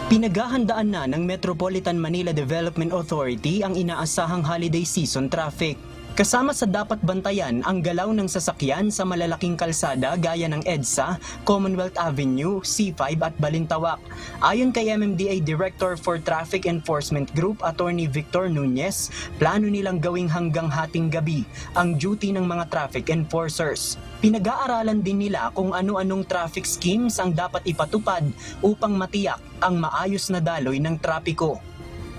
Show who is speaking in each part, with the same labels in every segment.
Speaker 1: Pinaghahandaan na ng Metropolitan Manila Development Authority ang inaasahang holiday season traffic. Kasama sa dapat bantayan ang galaw ng sasakyan sa malalaking kalsada gaya ng EDSA, Commonwealth Avenue, C5 at Balintawak. Ayon kay MMDA Director for Traffic Enforcement Group, Attorney Victor Nunez, plano nilang gawing hanggang hating gabi ang duty ng mga traffic enforcers. Pinag-aaralan din nila kung ano-anong traffic schemes ang dapat ipatupad upang matiyak ang maayos na daloy ng trapiko.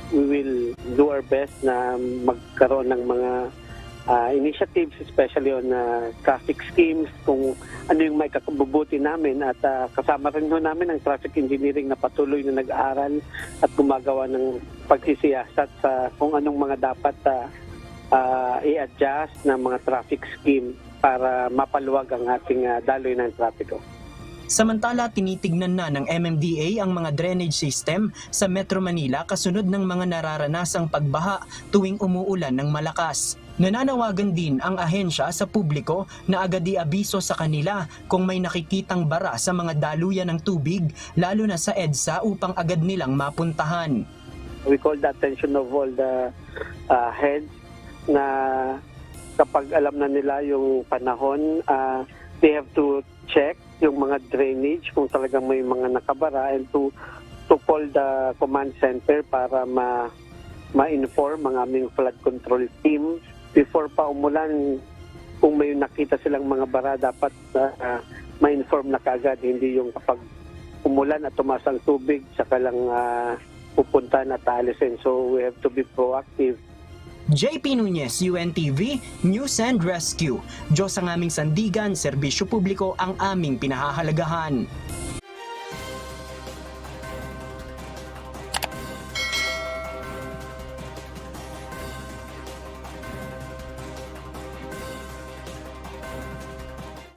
Speaker 2: We will do our best na magkaroon ng mga initiatives, especially on traffic schemes, kung ano yung may kakabubuti namin at kasama rin namin ang traffic engineering na patuloy na nag-aaral at gumagawa ng pagsisiyasat sa kung anong mga dapat i-adjust ng mga traffic scheme para mapaluwag ang ating daloy ng trapiko.
Speaker 1: Samantala, tinitignan na ng MMDA ang mga drainage system sa Metro Manila kasunod ng mga nararanasang pagbaha tuwing umuulan ng malakas. Nananawagan din ang ahensya sa publiko na agad i-abiso sa kanila kung may nakikitang bara sa mga daluyan ng tubig, lalo na sa EDSA, upang agad nilang mapuntahan.
Speaker 2: We call the attention of all the heads na kapag alam na nila yung panahon, they have to check yung mga drainage kung talagang may mga nakabara and to call the command center para ma-inform ang aming flood control team. Before pa umulan, kung may nakita silang mga bara, dapat ma-inform na kaagad, hindi yung kapag umulan at tumaas ang tubig, saka lang pupunta na taalisin. So we have to be proactive.
Speaker 1: JP Nunez, UNTV, News and Rescue. Diyos ang aming sandigan, serbisyo publiko ang aming pinahahalagahan.